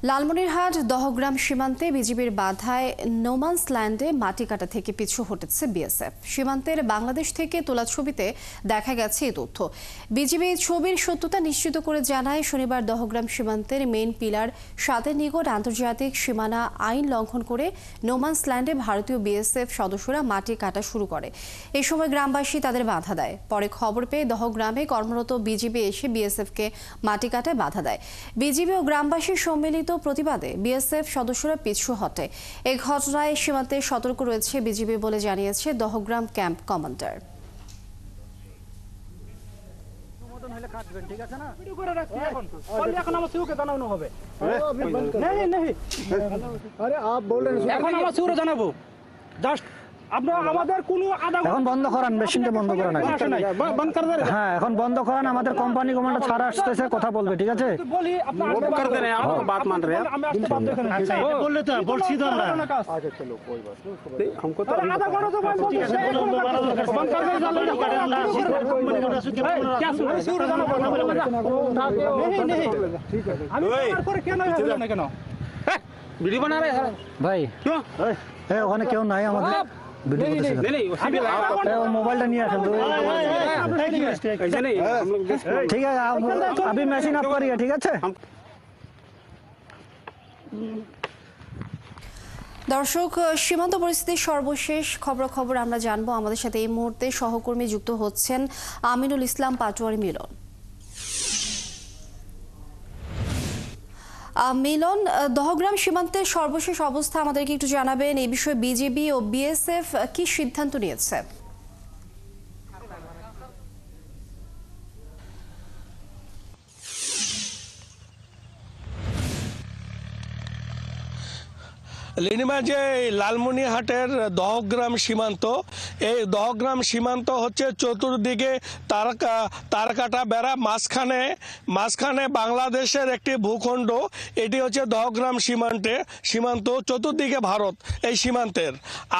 লালমনিরহাট দহগ্রাম সীমান্তে বিজিবির বাধায় নোম্যান্স ল্যান্ডে মাটি কাটা থেকে পিছু হটেছে বিএসএফ। সীমান্তের বাংলাদেশ থেকে তোলা ছবিতে দেখা গেছে এই তথ্য। বিজিবি ছবির সত্যতা নিশ্চিত করে জানায়, শনিবার দহগ্রাম সীমান্তের মেইন পিলার 7-এর নিকট আন্তর্জাতিক সীমানা আইন লঙ্ঘন করে নোম্যান্স ল্যান্ডে ভারতীয় বিএসএফ সদস্যরা মাটি কাটা শুরু করে। এই সময় গ্রামবাসী তাদের বাধা দেয়। পরে খবর পেয়ে দহগ্রামে কর্মরত বিজিবি এসে বিএসএফকে মাটি কাটায় বাধা দেয়। বিজিবি ও গ্রামবাসীর সম্মিলিত প্রতিবাদে বিএসএফ সদস্যরা পিছু হটে। এই ঘটনায় সীমান্তে সতর্ক রয়েছে বিজিবি বলে জানিয়েছে দহগ্রাম ক্যাম্প কমান্ডার। এখন বন্ধ করান, মেশিনটা বন্ধ করান। হ্যাঁ, এখন বন্ধ করান। আমাদের কোম্পানি কমান্ডার ছাড়া আসতেছে, কথা বলবে, ঠিক আছে? ভাই ওখানে কেউ নাই আমাদের मोबाइल नहीं है। ठीक है, अभी मशीन ऑफ करिए, ठीक है? দর্শক, সীমান্ত পরিস্থিতির সর্বশেষ খবর আমরা জানবো। আমাদের সাথে এই মুহূর্তে সহকর্মী যুক্ত হচ্ছেন আমিনুল ইসলাম পাটোয়ারি। মিলন, দহগ্রাম সীমান্তের সর্বশেষ অবস্থা আমাদেরকে একটু জানাবেন। এই বিষয়ে বিজিবি ও বিএসএফ কি সিদ্ধান্ত নিয়েছে? লিনিমা, যে লালমনিরহাটের দহগ্রাম সীমান্ত, এই দহগ্রাম সীমান্ত হচ্ছে চতুর্দিকে তারকাটা বেড়া, মাঝখানে বাংলাদেশের একটি ভূখণ্ড। এটি হচ্ছে দহগ্রাম সীমান্ত, চতুর্দিকে ভারত এই সীমান্তের,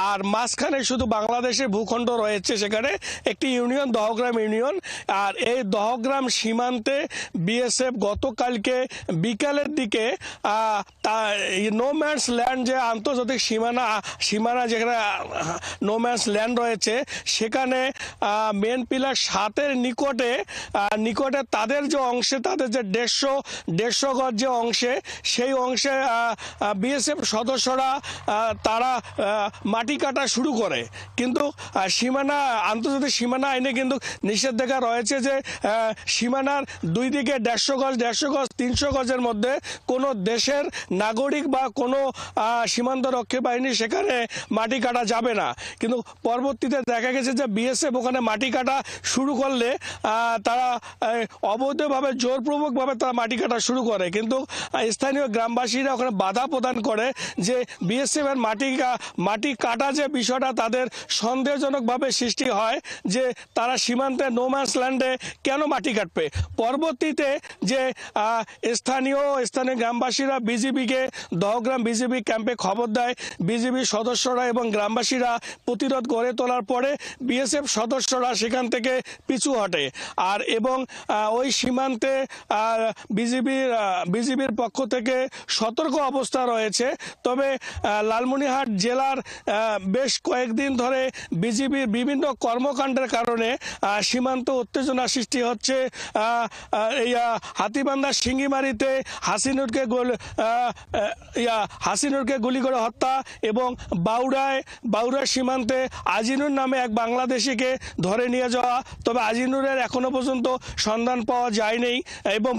আর মাঝখানে শুধু বাংলাদেশের ভূখণ্ড রয়েছে। সেখানে একটি ইউনিয়ন, দহগ্রাম ইউনিয়ন। আর এই দহগ্রাম সীমান্তে বিএসএফ গতকালকে বিকালের দিকে নোম্যান্স ল্যান্ড, যে আন্তর্জাতিক সীমানা যেখানে নোম্যান্স ল্যান্ড রয়েছে, সেখানে মেন পিলার 7-এর নিকটে তাদের যে অংশে, তাদের যে 150 গজ যে অংশে, সেই অংশে বিএসএফ সদস্যরা তারা মাটি কাটা শুরু করে। কিন্তু আন্তর্জাতিক সীমানা আইনে কিন্তু নিষেধাজ্ঞা রয়েছে যে সীমানার দুই দিকে 150 গজ 300 গজের মধ্যে কোনো দেশের নাগরিক বা কোনো সীমান্তরক্ষী বাহিনী সেখানে মাটি কাটা যাবে না। কিন্তু পরবর্তীতে দেখা গেছে যে বিএসএফ ওখানে মাটি কাটা শুরু করলে তারা অবৈধভাবে, জোরপূর্বকভাবে তারা মাটি কাটা শুরু করে। কিন্তু স্থানীয় গ্রামবাসীরা ওখানে বাধা প্রদান করে যে বিএসএফ এর মাটি কাটা যে বিষয়টা তাদের সন্দেহজনকভাবে সৃষ্টি হয়, যে তারা সীমান্তে নোম্যান্স ল্যান্ডে কেন মাটি কাটবে। পরবর্তীতে যে স্থানীয় গ্রামবাসীরা বিজিবিকে, দহগ্রাম বিজিবি ক্যাম্পে খবর দেয়। বিজিবি সদস্যরা এবং গ্রামবাসীরা প্রতিরোধ গড়ে তোলার পরে বিএসএফ সদস্যরা সেখান থেকে পিছু হটে। আর এবং ওই সীমান্তে বিজিবির পক্ষ থেকে সতর্ক অবস্থা রয়েছে। তবে লালমনিরহাট জেলার বেশ কয়েকদিন ধরে বিজিবির বিভিন্ন কর্মকাণ্ডের কারণে সীমান্ত উত্তেজনা সৃষ্টি হচ্ছে। এই হাতিবান্ধা সিঙ্গিমারিতে হাসিনুরকে গুলি করে হত্যা, এবং বাউড়ার সীমান্তে আজিনুর নামে এক বাংলাদেশিকে ধরে নিয়ে যাওয়া। তবে আজিনুরের এখনো পর্যন্ত সন্ধান পাওয়া যায়নি এবং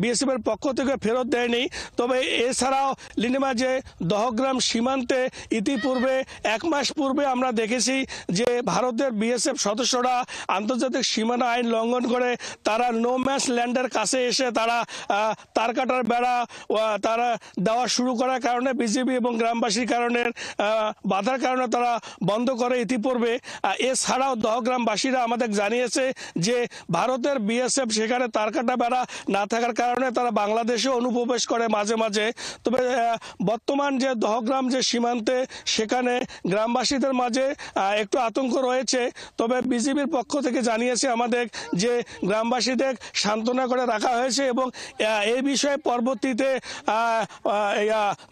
বিএসএফ এর পক্ষ থেকে ফেরত দেয়নি। তবে এছাড়াও লিনিমা, যে দহগ্রাম সীমান্তে ইতিপূর্বে 1 মাস পূর্বে আমরা দেখেছি যে ভারতের বিএসএফ সদস্যরা আন্তর্জাতিক সীমানা আইন লঙ্ঘন করে তারা নোম্যান্স ল্যান্ডের কাছে এসে তারা তার কাটার বেড়া তারা দেওয়া শুরু করার কারণে বিজিবি এবং এবং গ্রামবাসীর কারণে বাধার কারণে তারা বন্ধ করে ইতিপূর্বে। এছাড়াও দহগ্রামবাসীরা আমাদের জানিয়েছে যে ভারতের বিএসএফ সেখানে তারকাটা বেড়া না থাকার কারণে তারা বাংলাদেশে অনুপ্রবেশ করে মাঝে মাঝে। তবে বর্তমান যে দহগ্রাম যে সীমান্তে সেখানে গ্রামবাসীদের মাঝে একটু আতঙ্ক রয়েছে। তবে বিজিবির পক্ষ থেকে জানিয়েছে আমাদের যে গ্রামবাসীদের সান্ত্বনা করে রাখা হয়েছে এবং এই বিষয়ে পরবর্তীতে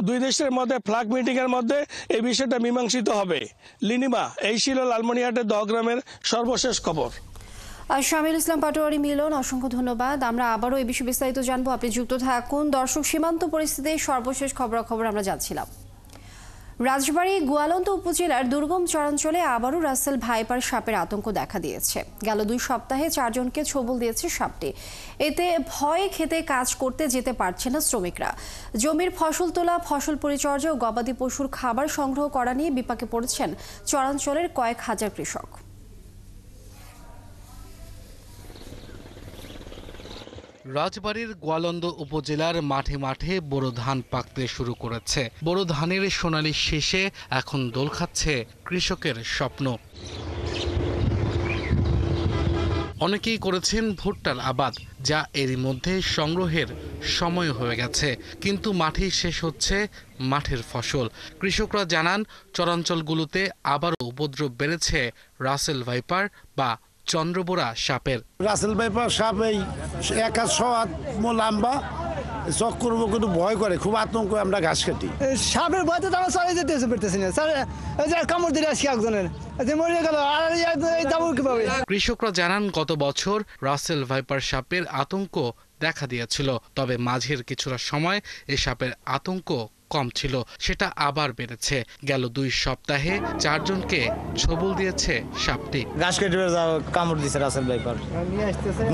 দুই দেশের মধ্যে ফ্ল্যাগ মিটিংয়ের মধ্যে এই বিষয়টা মীমাংসিত হবে। লিনিমা, এই ছিল লালমনিরহাটের দহগ্রামের সর্বশেষ খবর। শামিল ইসলাম পাটোয়ারি মিলন, অসংখ্য ধন্যবাদ। আমরা আবারও এই বিষয়ে বিস্তারিত জানবো, আপনি যুক্ত থাকুন। দর্শক, সীমান্ত পরিস্থিতির সর্বশেষ খবরাখবর আমরা জানছিলাম। রাজবাড়ী গোয়ালন্দ উপজেলার দুর্গম চরাঞ্চলে আবারও রাসেল ভাইপার সাপের আতঙ্ক দেখা দিয়েছে। গেল 2 সপ্তাহে 4 জনকে ছোবল দিয়েছে সাপটি। এতে ভয়ে খেতে কাজ করতে যেতে পারছে না শ্রমিকরা। জমির ফসল তোলা, ফসল পরিচর্যা ও গবাদি পশুর খাবার সংগ্রহ করা নিয়ে বিপাকে পড়েছেন চরাঞ্চলের কয়েক হাজার কৃষক। রাজবাড়ীর গোয়ালন্দ উপজেলার মাঠে মাঠে বোরো ধান পাকতে শুরু করেছে। বোরো ধানের সোনালি শেষে এখন দোল খাচ্ছে কৃষকের স্বপ্ন। অনেকেই করেছেন ভুট্টার আবাদ, যা এরই মধ্যে সংগ্রহের সময় হয়ে গেছে, কিন্তু মাঠেই শেষ হচ্ছে মাঠের ফসল। কৃষকরা জানান, চরাঞ্চলগুলোতে আবারও উপদ্রব বেড়েছে রাসেল ভাইপার বা চন্দ্রবোরা সাপের। রাসেল ভাইপার সাপ এই 1.5 হাত লম্বা, চক করবো কিন্তু ভয় করে, খুব আতঙ্ক। আমরা ঘাস কাটি, সাপের ভয়তে তারা চলে যেতে পারতেছি না স্যার। কামড় দিলে আসি একজনের মরে গেল, আর যাবো কিভাবে? কৃষকরা জানান, গত বছর রাসেল ভাইপার সাপের আতঙ্ক দেখা দিয়েছিল, তবে মাঝের কিছুটা সময় এই সাপের আতঙ্ক কম ছিল, সেটা আবার বেড়েছে। গেল 2 সপ্তাহে 4 জনকে ছোবল দিয়েছে সাপটি। ঘাস কেটে কামড় দিয়েছে রাসেল ভাইপার,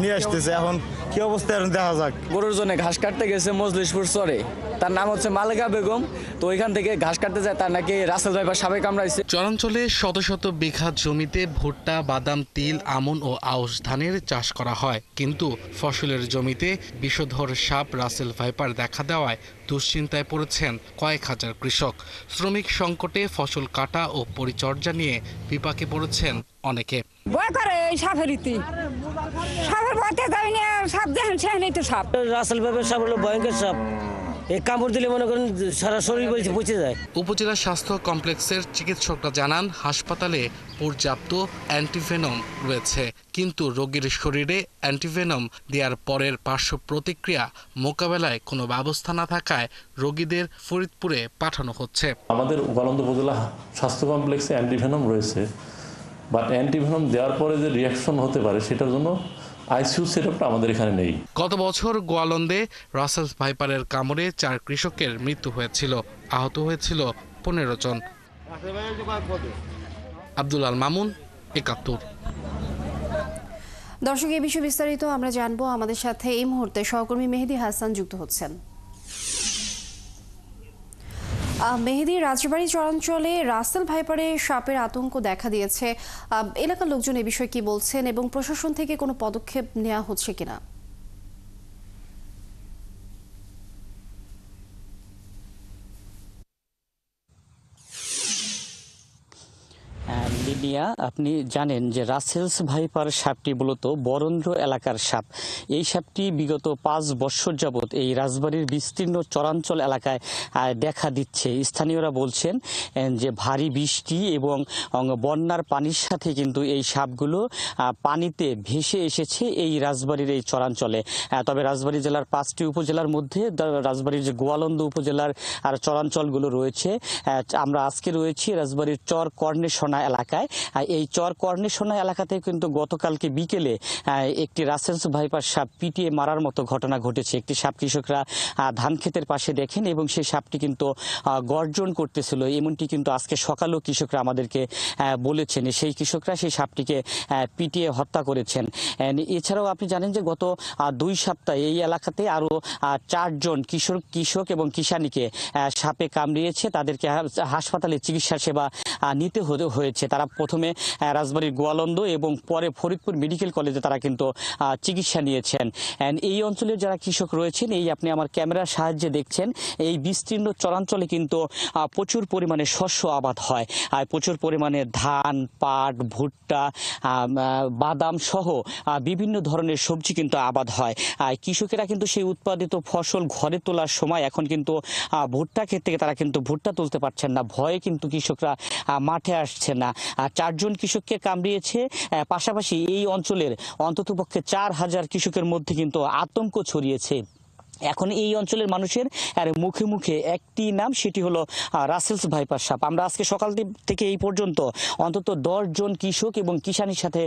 নিয়ে আসতেছে। এখন কি অবস্থা এখন দেখা যাক। গরুর জন্য ঘাস কাটতে গেছে মজলিশপুর চরে, তার নাম হচ্ছে মালেকা বেগম। তো ওইখান থেকে ঘাস কাটতে যায়, তার নাকি রাসেল ভাইপার সাপে কামড়াইছে। চরাঞ্চলে শত শত বিঘা জমিতে ভুট্টা, বাদাম, তিল, আমন ও আউশ ধানের চাষ করা হয়, কিন্তু ফসলের জমিতে বিষধর সাপ রাসেল ভাইপার দেখা দেওয়ায় দুশ্চিন্তায় পড়েছেন কয়েক হাজার কৃষক। শ্রমিক সংকটে ফসল কাটা ও পরিচর্যা নিয়ে বিপাকে পড়েছেন অনেকে। ভয় করে এই সাপের রীতি, সাপের ভয়তে যাই না, সাপ দেখেন সেখানেই তো সাপ। রাসেল ভাইপার সাপ হলো ভয়ঙ্কর সাপ, এই কামড় দিলে মনে করেন সারা শরীর পচে যায়। উপজেলা স্বাস্থ্য কমপ্লেক্সের চিকিৎসকরা জানান, হাসপাতালে পর্যাপ্ত অ্যান্টিভেনম রয়েছে, কিন্তু রোগীর শরীরে অ্যান্টিভেনম দেওয়ার পরের পার্শ্ব প্রতিক্রিয়া মোকাবেলায় কোনো ব্যবস্থা না থাকায় রোগীদের ফরিদপুরে পাঠানো হচ্ছে। আমাদের গোয়ালন্দ উপজেলা স্বাস্থ্য কমপ্লেক্সে অ্যান্টিভেনম রয়েছে, বাট অ্যান্টিভেনম দেওয়ার পরে যে রিয়াকশন হতে পারে সেটার জন্য আইসিইউ সেটআপটা আমাদের এখানে নেই। গত বছর গোয়ালন্দে রাসেল ভাইপারের কামড়ে 4 কৃষকের মৃত্যু হয়েছিল, আহত হয়েছিল 15 জন। আব্দুল আল মামুন, 71। দর্শক, এই বিষয়ে বিস্তারিত আমরা জানবো। আমাদের সাথে এই মুহূর্তে সহকর্মী মেহেদি হাসান যুক্ত হচ্ছেন। মেহেদি, রাজবাড়ী চরাঞ্চলে রাসেল ভাইপারে সাপের আতঙ্ক দেখা দিয়েছে, এলাকার লোকজন এই বিষয়ে কি বলছেন এবং প্রশাসন থেকে কোনো পদক্ষেপ নেওয়া হচ্ছে কিনা? লিনিয়া, আপনি জানেন যে রাসেলস ভাইপার সাপটি মূলত বরেন্দ্র এলাকার সাপ। এই সাপটি বিগত 5 বছর যাবৎ এই রাজবাড়ীর বিস্তীর্ণ চরাঞ্চল এলাকায় দেখা দিচ্ছে। স্থানীয়রা বলছেন যে ভারী বৃষ্টি এবং বন্যার পানির সাথে কিন্তু এই সাপগুলো পানিতে ভেসে এসেছে এই রাজবাড়ীর এই চরাঞ্চলে। তবে রাজবাড়ী জেলার 5টি উপজেলার মধ্যে রাজবাড়ীর যে গোয়ালন্দ উপজেলার আর চরাঞ্চলগুলো রয়েছে, আমরা আজকে রয়েছি রাজবাড়ীর চর কর্ণেশোনা এলাকায়। এই চর কর্ণেশোনা এলাকাতে কিন্তু গতকালকে বিকেলে একটি রাসেলস ভাইপার সাপ পিটিয়ে মারার মতো ঘটনা ঘটেছে। একটি সাপ কৃষকরা ধান ক্ষেতের পাশে দেখেন এবং সেই সাপটি কিন্তু গর্জন করতেছিল, এমনটি কিন্তু আজকে সকালেও কৃষকরা আমাদেরকে বলেছেন। সেই কৃষকরা সেই সাপটিকে পিটিয়ে হত্যা করেছেন। এছাড়াও আপনি জানেন যে গত 2 সপ্তাহে এই এলাকাতে আরও 4 জন কৃষক এবং কিষানীকে সাপে কামড়িয়েছে, তাদেরকে হাসপাতালে চিকিৎসা সেবা নিতে হয়েছে। তারা তারা প্রথমে রাজবাড়ীর গোয়ালন্দ এবং পরে ফরিদপুর মেডিকেল কলেজে তারা কিন্তু চিকিৎসা নিয়েছেন। এই অঞ্চলের যারা কৃষক রয়েছেন, এই আপনি আমার ক্যামেরার সাহায্যে দেখছেন, এই বিস্তীর্ণ চরাঞ্চলে কিন্তু প্রচুর পরিমাণে শস্য আবাদ হয়, আর প্রচুর পরিমাণে ধান, পাট, ভুট্টা, বাদাম সহ বিভিন্ন ধরনের সবজি কিন্তু আবাদ হয়। কৃষকেরা কিন্তু সেই উৎপাদিত ফসল ঘরে তোলার সময় এখন কিন্তু ভুট্টা ক্ষেত থেকে তারা কিন্তু ভুট্টা তুলতে পারছেন না, ভয়ে কিন্তু কৃষকরা মাঠে আসছে না। 4 জন কৃষককে কামড়িয়েছে। পাশাপাশি এই অঞ্চলের অন্ততপক্ষে 4000 কৃষকের মধ্যে কিন্তু আতঙ্ক ছড়িয়েছে। এখন এই অঞ্চলের মানুষের মুখে মুখে একটি নাম, সেটি হলো রাসেলস ভাইপার সাপ। আমরা আজকে সকাল থেকে এই পর্যন্ত অন্তত 10 জন কৃষক এবং কিষানির সাথে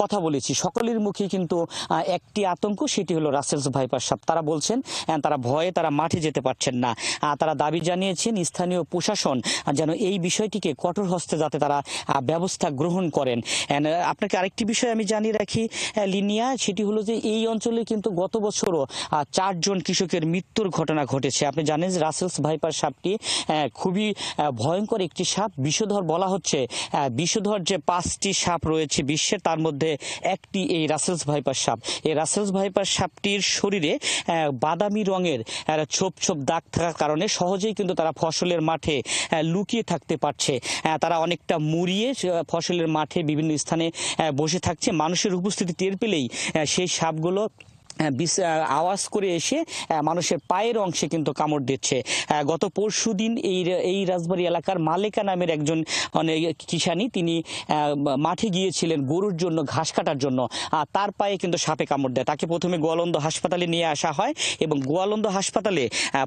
কথা বলেছি, সকলের মুখে কিন্তু একটি আতঙ্ক, সেটি হলো রাসেলস ভাইপার সাপ। তারা বলছেন তারা ভয়ে তারা মাঠে যেতে পারছেন না। তারা দাবি জানিয়েছেন স্থানীয় প্রশাসন যেন এই বিষয়টিকে কঠোর হস্তে যাতে তারা ব্যবস্থা গ্রহণ করেন। আপনাকে আরেকটি বিষয় আমি জানিয়ে রাখি লিনিয়া, সেটি হলো যে এই অঞ্চলে কিন্তু গত বছরও 4 জন কৃষকের মৃত্যুর ঘটনা ঘটেছে। আপনি জানেন যে রাসেলস ভাইপার সাপটি খুবই ভয়ঙ্কর একটি সাপ, বিষধর বলা হচ্ছে। বিষধর যে 5টি সাপ রয়েছে বিশ্বের, তার মধ্যে একটি এই রাসেলস ভাইপার সাপ। এই রাসেলস ভাইপার সাপটির শরীরে বাদামি রঙের ছোপ ছোপ দাগ থাকার কারণে সহজেই কিন্তু তারা ফসলের মাঠে লুকিয়ে থাকতে পারছে। তারা অনেকটা মুড়িয়ে ফসলের মাঠে বিভিন্ন স্থানে বসে থাকছে। মানুষের উপস্থিতি টের পেলেই সেই সাপগুলো আওয়াজ করে এসে মানুষের পায়ের অংশে কিন্তু কামড় দিচ্ছে। গত পরশুদিন এই রাজবাড়ী এলাকার মালেকা নামের একজন কিষানি, তিনি মাঠে গিয়েছিলেন গরুর জন্য ঘাস কাটার জন্য, তার পায়ে কিন্তু সাপে কামড় দেয়। তাকে প্রথমে গোয়ালন্দ হাসপাতালে নিয়ে আসা হয় এবং গোয়ালন্দ হাসপাতালে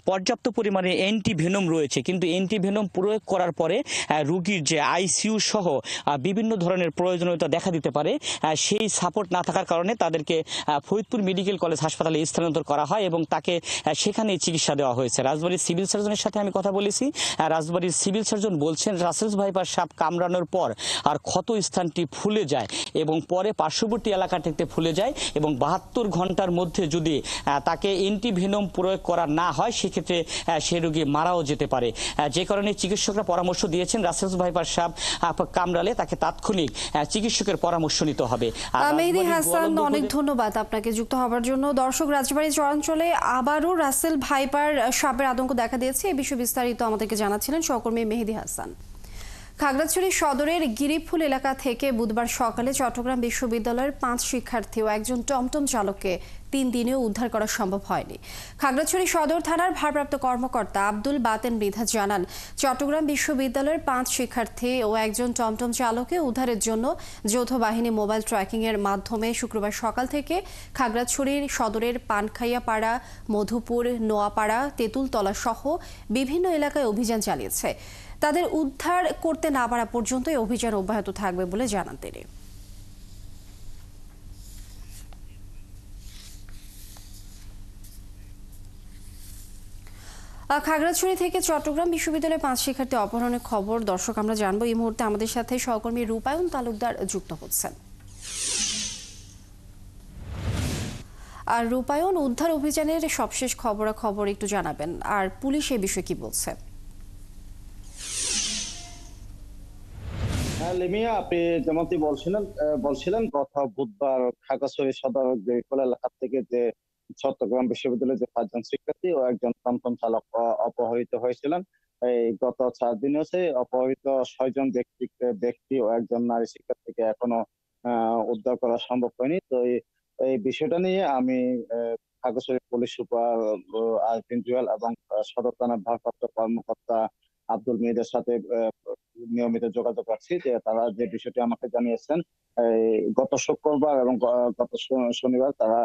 পর্যাপ্ত পরিমাণে অ্যান্টিভেনম রয়েছে, কিন্তু অ্যান্টিভেনম প্রয়োগ করার পরে রোগীর যে আইসিইউ সহ বিভিন্ন ধরনের প্রয়োজনীয়তা দেখা দিতে পারে, সেই সাপোর্ট না থাকার কারণে তাদেরকে ফরিদপুর মেডিকেল কলেজ হাসপাতালে স্থানান্তর করা হয় এবং তাকে সেখানে চিকিৎসা দেওয়া হয়েছে। রাজবাড়ির সিভিল সার্জনের সাথে আমি কথা বলেছি। রাজবাড়ির সিভিল সার্জন বলছেন রাসেলস ভাইপার সাপ কামড়ানোর পর আর ক্ষত স্থানটি ফুলে যায় এবং পরে পার্শ্ববর্তী এলাকাটিতে ফুলে যায় এবং 72 ঘন্টার মধ্যে যদি তাকে অ্যান্টিভেনম প্রয়োগ করা না হয়, সেক্ষেত্রে সে রোগী মারাও যেতে পারে। যে কারণে চিকিৎসকরা পরামর্শ দিয়েছেন রাসেলস ভাইপার সাপ কামড়ালে তাকে তাৎক্ষণিক চিকিৎসকের পরামর্শ নিতে হবে। মেহেদী হাসান, অনেক ধন্যবাদ আপনাকে যুক্ত হবার জন্য। দর্শক, রাজবাড়ী চরাঞ্চলে আবারও রাসেল ভাইপার সাপের আতঙ্ক দেখা দিয়েছে, এই বিষয়ে বিস্তারিত আমাদেরকে জানাচ্ছিলেন সহকর্মী মেহেদী হাসান। খাগড়াছড়ি সদরের গিরিফুল এলাকা থেকে বুধবার সকালে চট্টগ্রাম বিশ্ববিদ্যালয়ের 5 শিক্ষার্থী ও একজন টমটম চালককে 3 দিনেও উদ্ধার করা সম্ভব হয়নি। খাগড়াছড়ি সদর থানার ভারপ্রাপ্ত কর্মকর্তা আব্দুল বাতেন মৃধা জানান, চট্টগ্রাম বিশ্ববিদ্যালয়ের 5 শিক্ষার্থী ও একজন টমটম চালককে উদ্ধারের জন্য যৌথ বাহিনী মোবাইল ট্র্যাকিং এর মাধ্যমে শুক্রবার সকাল থেকে খাগড়াছড়ির সদরের পানখাইয়াপাড়া, মধুপুর, নোয়াপাড়া, তেঁতুলতলা সহ বিভিন্ন এলাকায় অভিযান চালিয়েছে। তাদের উদ্ধার করতে না পারা পর্যন্ত এই অভিযান অব্যাহত থাকবে বলে জানান তিনি। খাগড়াছড়ি থেকে চট্টগ্রাম বিশ্ববিদ্যালয়ের 5 শিক্ষার্থী অপহরণের খবর দর্শক আমরা জানবো। এই মুহূর্তে আমাদের সাথে সহকর্মী রূপায়ণ তালুকদার যুক্ত হচ্ছেন। আর রূপায়ণ, উদ্ধার অভিযানের সবশেষ খবরাখবর একটু জানাবেন, আর পুলিশ এই বিষয়ে কি বলছে? লিমিয়া, আপনি যেমনটি বলছিলেন গত বুধবার খাগড়াছড়ি সদর এলাকা থেকে যে চট্টগ্রাম বিশ্ববিদ্যালয়ের যে 5 জন শিক্ষার্থী ও একজন টমটম চালক অপহৃত হয়েছিলেন, এই গত 4 দিন হচ্ছে অপহৃত 6 জন ব্যক্তি ও একজন নারী শিক্ষার্থীকে এখনো উদ্ধার করা সম্ভব হয়নি। তো এই বিষয়টা নিয়ে আমি খাগড়াছড়ি পুলিশ সুপার আরফিন জুয়েল এবং সদর থানার ভারপ্রাপ্ত কর্মকর্তা আব্দুল মীরের সাথে নিয়মিত যোগাযোগ রাখছি। যে তারা যে বিষয়টি আমাকে জানিয়েছেন, গত শুক্রবার এবং গত শনিবার তারা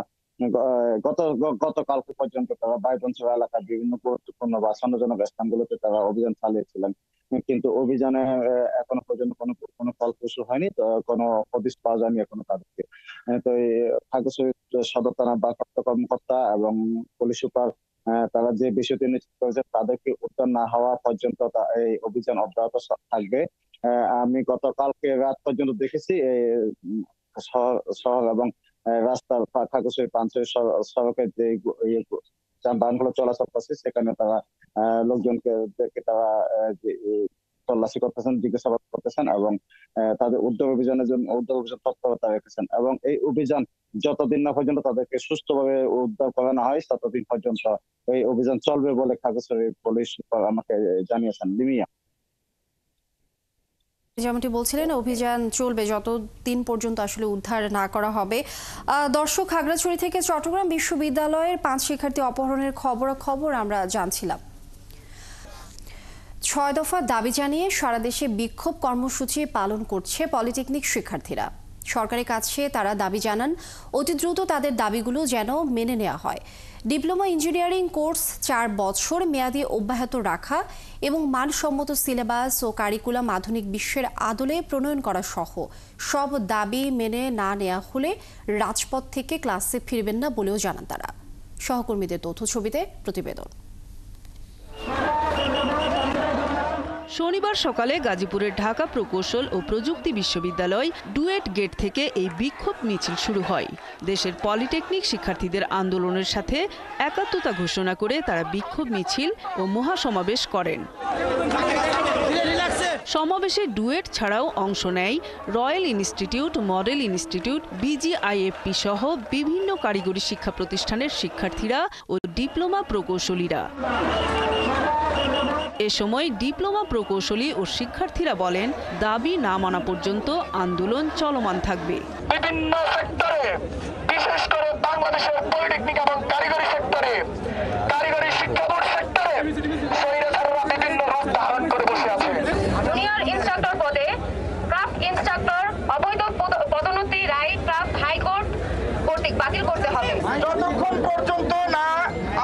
গতকালকে পর্যন্ত তারা বাইবঞ্চল এলাকার বিভিন্ন গুরুত্বপূর্ণ বা সন্দেহজনক স্থানগুলোতে তারা অভিযান চালিয়েছিলেন, কিন্তু অভিযানে এখনো পর্যন্ত কোনো ফলপ্রসূ হয়নি, তো কোনো হদিশ পাওয়া যায়নি এখনো তাদেরকে। তো এই খাগড়াছড়ি সদর থানার ভারপ্রাপ্ত কর্মকর্তা এবং পুলিশ সুপার তারা যে বিষয়টি নিশ্চিত করেছে তাদেরকে উদ্ধার না হওয়া পর্যন্ত এই অভিযান অব্যাহত থাকবে। আমি গতকালকে রাত পর্যন্ত দেখেছি শহর এবং রাস্তার খাগড়াছড়ি পাঞ্চের সড়কের যে যানবাহনগুলো চলাচল করছে সেখানে তারা লোকজনকে তারা তল্লাশি করতেছেন, জিজ্ঞাসাবাদ করতেছেন এবং তাদের উদ্ধার অভিযান তৎপরতা রেখেছেন এবং এই অভিযান যতদিন না পর্যন্ত তাদেরকে সুস্থভাবে উদ্ধার করানো হয় ততদিন পর্যন্ত এই অভিযান চলবে বলে খাগড়াছড়ি পুলিশ আমাকে জানিয়েছেন। লিমিয়া, যেমনটি বলছিলেন অভিযান চলবে যতদিন পর্যন্ত আসলে উদ্ধার না করা হবে। দর্শক, খাগড়াছড়ি থেকে চট্টগ্রাম বিশ্ববিদ্যালয়ের 5 শিক্ষার্থী অপহরণের খবর আমরা জানছিলাম। 6 দফা দাবি জানিয়ে সারা দেশে বিক্ষোভ কর্মসূচি পালন করছে পলিটেকনিক শিক্ষার্থীরা। সরকারের কাছে তারা দাবি জানান অতি দ্রুত তাদের দাবিগুলো যেন মেনে নেওয়া হয়। ডিপ্লোমা ইঞ্জিনিয়ারিং কোর্স 4 বছর মেয়াদি অব্যাহত রাখা এবং মানসম্মত সিলেবাস ও কারিকুলাম আধুনিক বিশ্বের আদলে প্রণয়ন করা সহ সব দাবি মেনে না নেওয়া হলে রাজপথ থেকে ক্লাসে ফিরবেন না বলেও জানান তারা। সহকর্মীদের তথ্য ছবিতে প্রতিবেদন। শনিবার সকালে গাজীপুরের ঢাকা প্রকৌশল ও প্রযুক্তি বিশ্ববিদ্যালয় ডুয়েট গেট থেকে এই বিক্ষোভ মিছিল শুরু হয়। দেশের পলিটেকনিক শিক্ষার্থীদের আন্দোলনের সাথে একাত্মতা ঘোষণা করে তারা বিক্ষোভ মিছিল ও মহাসমাবেশ করেন। সমাবেশে ডুয়েট ছাড়াও অংশ নেয় রয়্যাল ইনস্টিটিউট, মডেল ইনস্টিটিউট, বিজিআইএফপি সহ বিভিন্ন কারিগরি শিক্ষা প্রতিষ্ঠানের শিক্ষার্থীরা ও ডিপ্লোমা প্রকৌশলীরা। এ সময় ডিপ্লোমা প্রকৌশলী ও শিক্ষার্থীরা বলেন, দাবি না মানা পর্যন্ত আন্দোলন চলমান থাকবে। বিভিন্ন সেক্টরে, বিশেষ করে বাংলাদেশের পলিটেকনিক এবং কারিগরি সেক্টরে, কারিগরি শিক্ষা বোর্ড সেক্টরে স্বৈরাচাররা বিভিন্ন রূপ ধারণ করে বসে আছে। জুনিয়র ইনস্ট্রাক্টর পদে ক্রাফট ইনস্ট্রাক্টর অবৈধ পদোন্নতি রাইট ক্রাফট হাইকোর্ট কর্তৃক বাতিল করতে হবে। যতক্ষণ পর্যন্ত না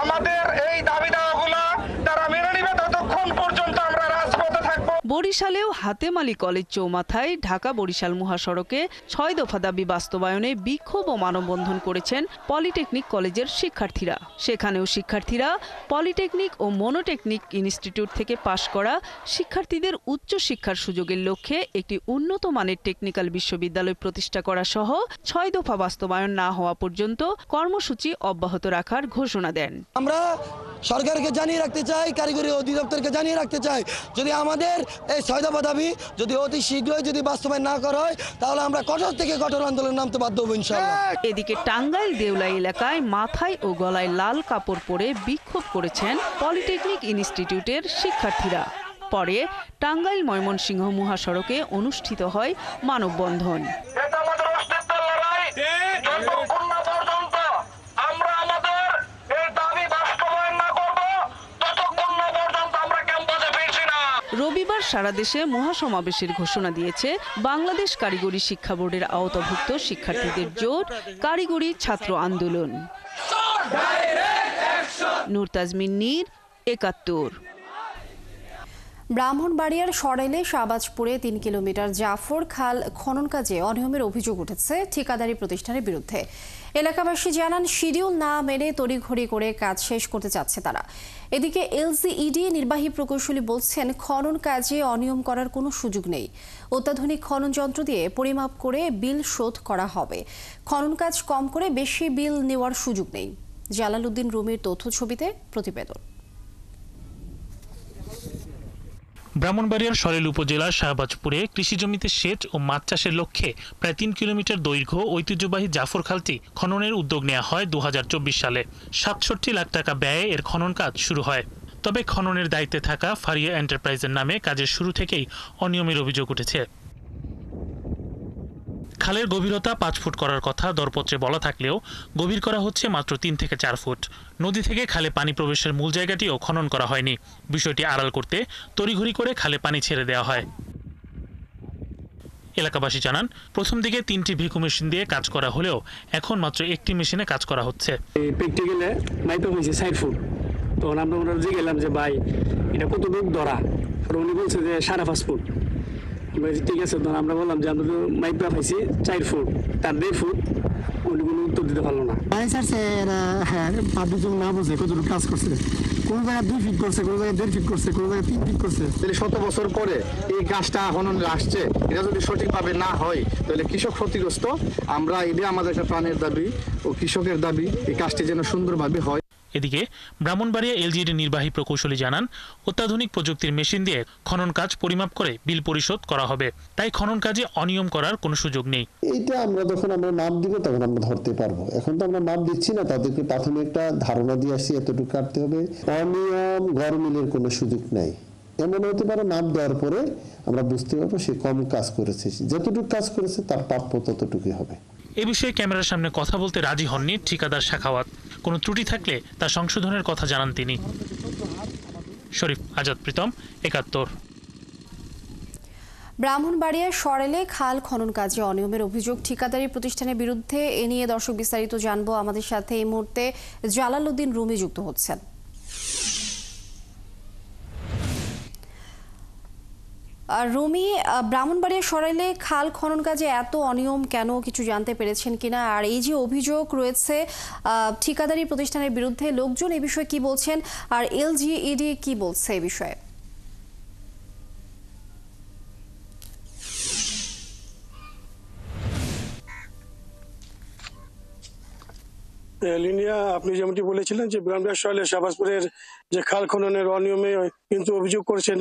আমাদের এই দাবি দাওয়াগুলো তারা মেনে নেবে ততক্ষণ পর্যন্ত আমরা রাজপথে থাকবো। বরিশালেও হাতেম আলী কলেজ চৌমাথায় ঢাকা বরিশাল মহাসড়কে 6 দফা দাবি বাস্তবায়নে বিক্ষোভ ও মানববন্ধন করেছেন পলিটেকনিক কলেজের শিক্ষার্থীরা। সেখানেও শিক্ষার্থীরা পলিটেকনিক ও মনোটেকনিক ইনস্টিটিউট থেকে পাশ করা শিক্ষার্থীদের উচ্চ শিক্ষার সুযোগের লক্ষ্যে একটি উন্নত মানের টেকনিক্যাল বিশ্ববিদ্যালয় প্রতিষ্ঠা করা সহ 6 দফা বাস্তবায়ন না হওয়া পর্যন্ত কর্মসূচি অব্যাহত রাখার ঘোষণা দেন। আমরা সরকারকে জানিয়ে রাখতে চাই, কারিগরি অধিদপ্তরকে জানিয়ে রাখতে চাই, যদি আমাদের এই 6 দফা দাবি যদি অতি শীঘ্রই যদি বাস্তবায়ন না করা হয় তাহলে আমরা কঠোর থেকে কঠোর আন্দোলন নামতে বাধ্য হব ইনশাআল্লাহ। এদিকে টাঙ্গাইল দেউলাই এলাকায় মাথায় ও গলায় লাল কাপড় পরে বিক্ষোভ করেছেন পলিটেকনিক ইনস্টিটিউটের শিক্ষার্থীরা। পরে টাঙ্গাইল ময়মনসিংহ মহাসড়কে অনুষ্ঠিত হয় মানববন্ধন। রবিবার সারা দেশে মহাসমাবেশের ঘোষণা দিয়েছে বাংলাদেশ কারিগরি শিক্ষা বোর্ডের আওতাভুক্ত শিক্ষার্থীদের জোট কারিগরি ছাত্র আন্দোলন। নূর তাজমিন নীর, ৭১। ব্রাহ্মণবাড়িয়ার সরাইলে শাহবাজপুরে 3 কিলোমিটার জাফর খাল খনন কাজে অনিয়মের অভিযোগ উঠেছে ঠিকাদারি প্রতিষ্ঠানের বিরুদ্ধে। এলাকাবাসী জানান শিডিউল না মেনে তড়িঘড়ি করে কাজ শেষ করতে চাচ্ছে তারা। এদিকে এলজিইডি নির্বাহী প্রকৌশলী বলছেন খনন কাজে অনিয়ম করার কোনো সুযোগ নেই। অত্যাধুনিক খনন যন্ত্র দিয়ে পরিমাপ করে বিল শোধ করা হবে। খনন কাজ কম করে বেশি বিল নেওয়ার সুযোগ নেই। জালালউদ্দিন রুমির তথ্য ছবিতে প্রতিবেদন। ব্রাহ্মণবাড়িয়ার সরাইল উপজেলার শাহবাজপুরে কৃষি জমিতে সেচ ও মাছ চাষের লক্ষ্যে প্রায় 3 কিলোমিটার দৈর্ঘ্য ঐতিহ্যবাহী জাফর খালটি খননের উদ্যোগ নেওয়া হয় 2024 সালে। 67 লাখ টাকা ব্যয়ে এর খনন কাজ শুরু হয়। তবে খননের দায়িত্বে থাকা ফারিয়া এন্টারপ্রাইজের নামে কাজের শুরু থেকেই অনিয়মের অভিযোগ উঠেছে। খালের গভীরতা 5 ফুট করার কথা দরপত্রে বলা থাকলেও গভীর করা হচ্ছে মাত্র 3 থেকে 4 ফুট। নদী থেকে খালে পানি প্রবেশের মূল জায়গাটিও খনন করা হয়নি। বিষয়টি আড়াল করতে তড়িঘড়ি করে খালে পানি ছেড়ে দেওয়া হয়। এলাকাবাসী জানান, প্রথম দিকে 3টি ভিকু মেশিন দিয়ে কাজ করা হলেও এখন মাত্র 1টি মেশিনে কাজ করা হচ্ছে। প্র্যাকটিক্যালে মাইপা হয়েছে 4 ফুট। তখন আমরা গেলাম যে ভাই এটা কত দূর ধরা, উনি বলছে যে 5.5 ফুট। ঠিক আছে, তখন আমরা বললাম যে আমরা মাইপা পাইছি 4 ফুট, তার 2 ফুট, উনি কোনো উত্তর দিতে পারলো না। হ্যাঁ, পাবলিক না বুঝে কতটুকু কাজ করছে, কোন জায়গায় 2 ফিট করছে, কোন জায়গায় 1.5 ফিট করছে, কোন জায়গায় 3 ফিট করছে। তাহলে 100 বছর পরে এই কাজটা খননে আসছে, এটা যদি সঠিকভাবে না হয় তাহলে কৃষক ক্ষতিগ্রস্ত। আমরা এটা আমাদের একটা প্রাণের দাবি ও কৃষকের দাবি, এই কাজটি যেন সুন্দরভাবে হয়। এদিকে ব্রাহ্মণবাড়িয়া এলজিইডি নির্বাহী প্রকৌশলী জানান, অত্যাধুনিক প্রযুক্তির মেশিন দিয়ে খনন কাজ পরিমাপ করে বিল পরিশোধ করা হবে, তাই খনন কাজে অনিয়ম করার কোনো সুযোগ নেই। এইটা আমরা যখন আমরা মাপ দিব তখন আমরা ধরতে পারবো, এখন তো আমরা মাপ দিচ্ছি না, তাদেরকে প্রাথমিক একটা ধারণা দিয়ে আসছি এতটুকু কাটতে হবে। অনিয়ম গরমিলের কোনো সুযোগ নাই, এমন হতে পারে মাপ দেওয়ার পরে আমরা বুঝতে পারবো সে কম কাজ করেছে, যতটুকু কাজ করেছে তার প্রাপ্য ততটুকুই হবে। এ বিষয়ে ক্যামেরার সামনে কথা বলতে রাজি হননি ঠিকাদার সাখাওয়াত। কোনো ত্রুটি থাকলে তা সংশোধনের কথা জানান তিনি। শরীফ আজাদ প্রীতম, ৭১। ব্রাহ্মণবাড়িয়ার সরেলে খাল খনন কাজে অনিয়মের অভিযোগ ঠিকাদারি প্রতিষ্ঠানের বিরুদ্ধে। এ নিয়ে দর্শক বিস্তারিত জানবো। আমাদের সাথে এই মুহূর্তে জালাল উদ্দিন রুমি যুক্ত হচ্ছেন। রুমি, ব্রাহ্মণবাড়িয়া সরাইলে খাল খনন কাজে এত অনিয়ম কেন, কিছু জানতে পেরেছেন কিনা? আর এই যে অভিযোগ রয়েছে ঠিকাদারি প্রতিষ্ঠানের বিরুদ্ধে, লোকজন এই বিষয়ে কি বলছেন, আর এলজিইডি কি বলছে এই বিষয়ে? লিনিয়া, আপনি যেমনটি বলেছিলেন যে ব্রাহ্মণবাড়িয়া সরাইলের শাহবাজপুরের যে খাল খননের অনিয়মে কিন্তু অভিযোগ করেছেন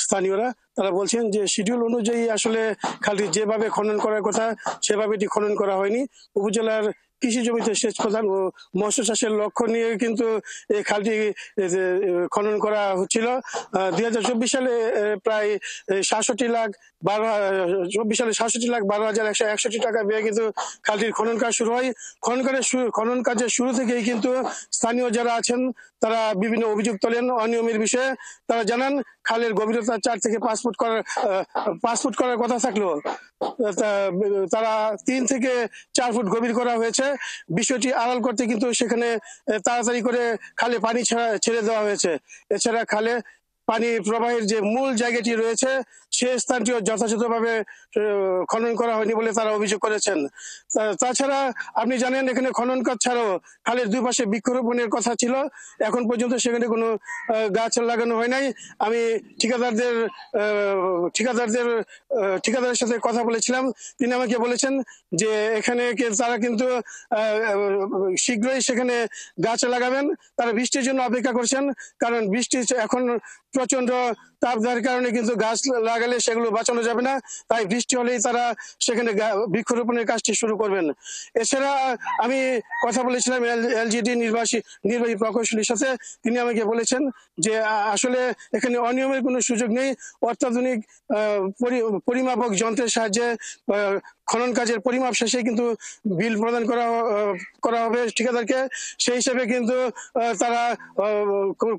স্থানীয়রা। তারা বলছেন যে শিডিউল অনুযায়ী আসলে খালটি যেভাবে খনন করার কথা সেভাবে এটি খনন করা হয়নি। উপজেলার কৃষি জমিতে সেচ প্রদান ও মৎস্য চাষের লক্ষ্য নিয়ে কিন্তু এই খালটি খনন করা হচ্ছিল। 2024 সালে প্রায় 67,12,161 টাকা ব্যয়ে কিন্তু খালটির খনন কাজ শুরু হয়। খনন কাজের শুরু থেকেই কিন্তু স্থানীয় যারা আছেন তারা বিভিন্ন অভিযোগ তোলেন অনিয়মের বিষয়ে। তারা জানান খালের গভীরতা 4 থেকে 5 ফুট করার কথা থাকলেও তারা 3 থেকে 4 ফুট গভীর করা হয়েছে। বিষয়টি আড়াল করতে কিন্তু সেখানে তাড়াতাড়ি করে খালে পানি ছেড়ে দেওয়া হয়েছে। এছাড়া খালে পানি প্রবাহের যে মূল জায়গাটি রয়েছে সে স্থানটিও যথাযথভাবে খনন করা হয়নি বলে তারা অভিযোগ করেছেন। তাছাড়া আপনি জানেন এখানে খনন কাজ ছাড়াও খালের দুই পাশে বৃক্ষরোপণের কথা ছিল, এখন পর্যন্ত সেখানে কোনো গাছ লাগানো হয় নাই। আমি ঠিকাদারের সাথে কথা বলেছিলাম, তিনি আমাকে বলেছেন যে এখানে তারা কিন্তু শীঘ্রই সেখানে গাছ লাগাবেন। তারা বৃষ্টির জন্য অপেক্ষা করছেন, কারণ বৃষ্টি এখন প্রচন্ড তাপদাহের কারণে কিন্তু গাছ লাগালে সেগুলো বাঁচানো যাবে না, তাই বৃষ্টি হলেই তারা সেখানে বৃক্ষরোপণের কাজটি শুরু করবেন। এছাড়া আমি কথা বলেছিলাম এলজিইডি নির্বাহী প্রকৌশলীর সাথে, তিনি আমাকে বলেছেন যে আসলে এখানে অনিয়মের কোনো সুযোগ নেই। অত্যাধুনিক পরিমাপক যন্ত্রের সাহায্যে খনন কাজের পরিমাপ শেষে কিন্তু বিল প্রদান করা হবে ঠিকাদারকে। সেই হিসেবে কিন্তু তারা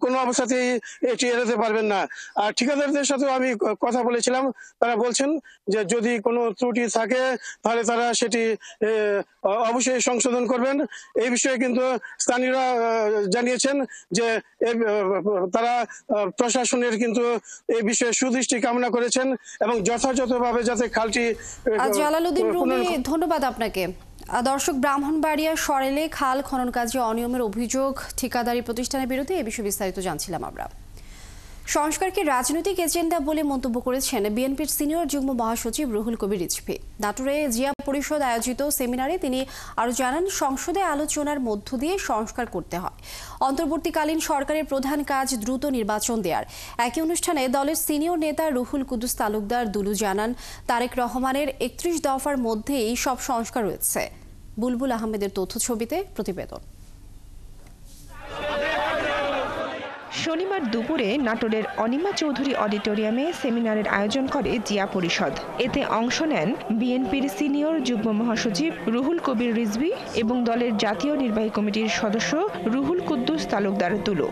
কোনো অবস্থাতেই এটি এড়াতে পারবেন না। আর ঠিকাদারদের সাথেও আমি কথা বলেছিলাম, তারা বলছেন যে যদি কোনো ত্রুটি থাকে তাহলে তারা সেটি অবশ্যই সংশোধন করবেন। এই বিষয়ে কিন্তু স্থানীয়রা জানিয়েছেন যে তারা প্রশাসনের কিন্তু এই বিষয়ে সুদৃষ্টি কামনা করেছেন এবং যথাযথভাবে যাতে খালটি। জালালউদ্দিন রুমি, ধন্যবাদ আপনাকে। দর্শক, ব্রাহ্মণবাড়িয়া সরেলে খাল খনন কাজে অনিয়মের অভিযোগ ঠিকাদারি প্রতিষ্ঠানের বিরুদ্ধে এ বিষয়ে বিস্তারিত জানছিলাম আমরা। সংস্কারকে রাজনৈতিক এজেন্ডা বলে মন্তব্য করেছেন বিএনপির সিনিয়র যুগ্ম মহাসচিব রুহুল কবির রিজভী। নাটোরে জিয়া পরিষদ আয়োজিত সেমিনারে তিনি আরও জানান, সংসদে আলোচনার মধ্য দিয়ে সংস্কার করতে হয়। অন্তর্বর্তীকালীন সরকারের প্রধান কাজ দ্রুত নির্বাচন দেওয়ার। একই অনুষ্ঠানে দলের সিনিয়র নেতা রুহুল কুদ্দুস তালুকদার দুলু জানান, তারেক রহমানের 31 দফার মধ্যেই সব সংস্কার রয়েছে। বুলবুল আহমেদের তথ্য ছবিতে প্রতিবেদন। শনিবার দুপুরে নাটোরের অনিমা চৌধুরী অডিটোরিয়ামে সেমিনারের আয়োজন করে জিয়া পরিষদ। এতে অংশ নেন বিএনপির সিনিয়র যুগ্ম মহাসচিব রুহুল কবির রিজভী এবং দলের জাতীয় নির্বাহী কমিটির সদস্য রুহুল কুদ্দুস তালুকদার তুলো।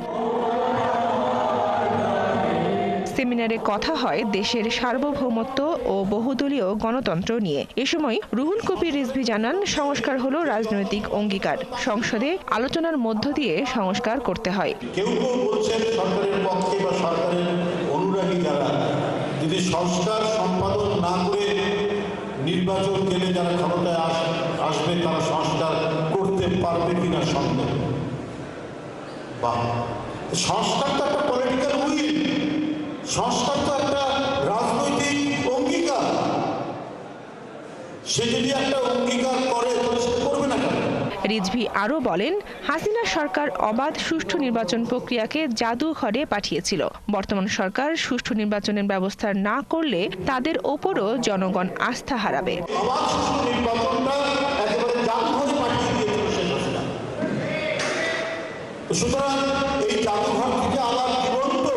সেমিনারে কথা হয় দেশের সার্বভৌমত্ব ও বহুদলীয় গণতন্ত্র নিয়ে। এ সময় রুহুল কবির রিজভী জানান, সংস্কার হলো রাজনৈতিক অঙ্গীকার। সংসদে আলোচনার মধ্য দিয়ে সংস্কার করতে হয়। কেউ কেউ বলছেন সরকারের পক্ষে বা সরকারের অনুরাগী যারা, যদি সংস্কার সম্পাদন না করে নির্বাচন গেলে যারা ক্ষমতায় আসবে তারা সংস্কার করতে পারবে কিনা সন্দেহ। বা সংস্কার তো একটা পলিটিক্যাল উইল, সংস্কার তো একটা রাজনৈতিক অঙ্গীকার। সে যদি একটা অঙ্গীকার করে তাহলে সে করবে না কেন? রিজভী আরও বলেন, হাসিনা সরকার অবাধ সুষ্ঠু নির্বাচন প্রক্রিয়াকে জাদুঘরে পাঠিয়েছিল। বর্তমান সরকার সুষ্ঠু নির্বাচনের ব্যবস্থা না করলে তাদের ওপরও জনগণ আস্থা হারাবে। সুতরাং এই জাদুঘর থেকে আবার জীবন্ত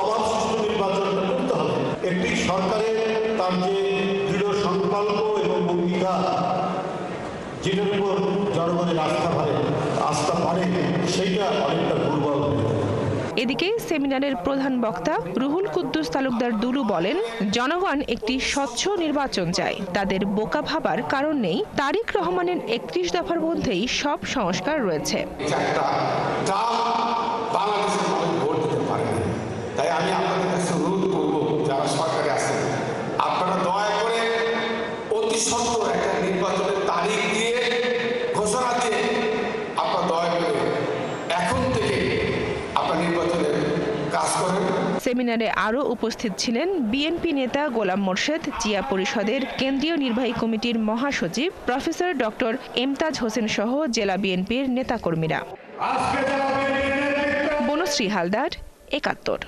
অবাধ সুষ্ঠু নির্বাচনটা করতে হবে। একটি সরকারের তার যে দৃঢ় সংকল্প এবং ভূমিকা, যেটার উপর জনগণের আস্থা পারে সেইটা অনেকটা দুর্বল। এদিকে সেমিনারের প্রধান বক্তা রুহুল কুদ্দুস তালুকদার দুলু বলেন, জনগণ একটি স্বচ্ছ নির্বাচন চায়। তাদের বোকা ভাবার কারণ নেই। তারেক রহমানের 31 দফার মধ্যেই সব সংস্কার রয়েছে। তাই আমি আপনাদের কাছে অনুরোধ করবো, যারা সরকারে আছেন, আপনারা দয়া করে অতি সত্বর একটা নির্বাচনের তারিখ দিয়ে ঘোষণা দিয়ে আপনারা দয়া করে এখন থেকে আপনার নির্বাচনের কাজ করেন। সেমিনারে আরও উপস্থিত ছিলেন বিএনপি নেতা গোলাম মোর্শেদ, জিয়া পরিষদের কেন্দ্রীয় নির্বাহী কমিটির মহাসচিব প্রফেসর ডক্টর এমতাজ হোসেন সহ জেলা বিএনপির নেতাকর্মীরা। বনশ্রী হালদার, ৭১।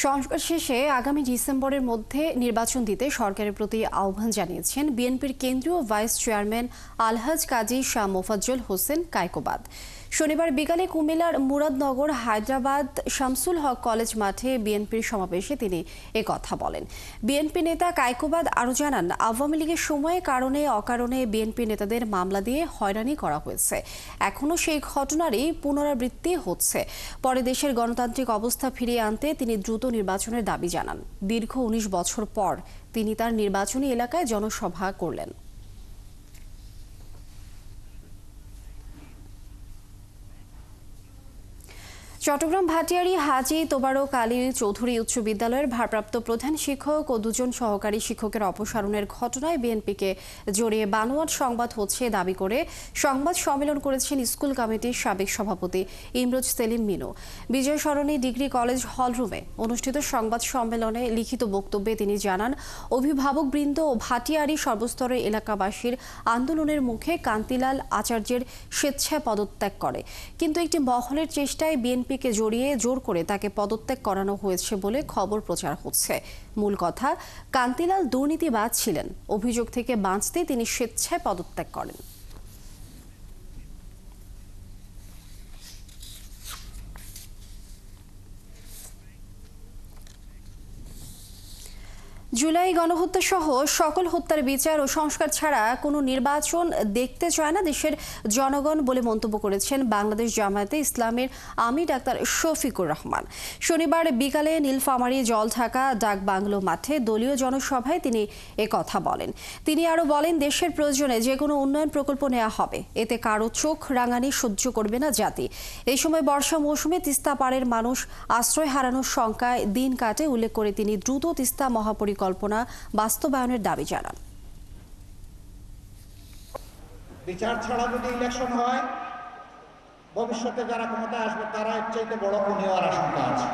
সংস্কার শেষে আগামী ডিসেম্বরের মধ্যে নির্বাচন দিতে সরকারের প্রতি আহ্বান জানিয়েছেন বিএনপির কেন্দ্রীয় ভাইস চেয়ারম্যান আলহাজ কাজী শাহ মোফাজ্জল হোসেন কায়কোবাদ। শনিবার বিকালে কুমিল্লার মুরাদনগর হায়দ্রাবাদ শামসুল হক কলেজ মাঠে বিএনপির সমাবেশে তিনি একথা বলেন। বিএনপি নেতা কায়কোবাদ আরও জানান, আওয়ামী লীগের সময়ে কারণে অকারণে বিএনপি নেতাদের মামলা দিয়ে হয়রানি করা হয়েছে। এখনও সেই ঘটনারই পুনরাবৃত্তি হচ্ছে। পরে দেশের গণতান্ত্রিক অবস্থা ফিরিয়ে আনতে তিনি দ্রুত নির্বাচনের দাবি জানান। দীর্ঘ 19 বছর পর তিনি তার নির্বাচনী এলাকায় জনসভা করলেন। চট্টগ্রাম ভাটিয়ারী হাজী তোবারক আলী চৌধুরী উচ্চ বিদ্যালয়ের ভারপ্রাপ্ত প্রধান শিক্ষক ও 2 জন সহকারী শিক্ষকের অপসারণের ঘটনায় বিএনপিকে জড়িয়ে বানোয়াট সংবাদ হচ্ছে দাবি করে সংবাদ সম্মেলন করেছেন স্কুল কমিটির সাবেক সভাপতি ইমরোজ সেলিম মিনু। বিজয় সরণি ডিগ্রি কলেজ হলরুমে অনুষ্ঠিত সংবাদ সম্মেলনে লিখিত বক্তব্যে তিনি জানান, অভিভাবকবৃন্দ ও ভাটিয়ারী সর্বস্তরের এলাকাবাসীর আন্দোলনের মুখে কান্তিলাল আচার্যের স্বেচ্ছায় পদত্যাগ করে, কিন্তু একটি মহলের চেষ্টায় বিএনপিকে জড়িয়ে জোর করে তাকে পদত্যাগ করানো হয়েছে বলে খবর প্রচার হচ্ছে। মূল কথা, কান্তিলাল দুর্নীতিবাজ ছিলেন। অভিযোগ থেকে বাঁচতে তিনি স্বেচ্ছায় পদত্যাগ করেন। জুলাই গণহত্যা সহ সকল হত্যার বিচার ও সংস্কার ছাড়া কোনো নির্বাচন দেখতে চায় না দেশের জনগণ বলে মন্তব্য করেছেন বাংলাদেশ জামায়াতে ইসলামের আমির ডাক্তার শফিকুর রহমান। শনিবার বিকালে নীলফামারী জলঢাকা ডাক বাংলো মাঠে দলীয় জনসভায় তিনি একথা বলেন। তিনি আরও বলেন, দেশের প্রয়োজনে যে কোনো উন্নয়ন প্রকল্প নেওয়া হবে, এতে কারো চোখ রাঙানি সহ্য করবে না জাতি। এই সময় বর্ষা মৌসুমে তিস্তা পাড়ের মানুষ আশ্রয় হারানোর শঙ্কায় দিন কাটে উল্লেখ করে তিনি দ্রুত তিস্তা মহাপরিকল্পনা বাস্তবায়নের দাবি জানান। বিচার ছাড়া যদি ইলেকশন হয়, ভবিষ্যতে যারা ক্ষমতায় আসবে তারা এর চাইতে বড় খুনি হওয়ার আশঙ্কা আছে।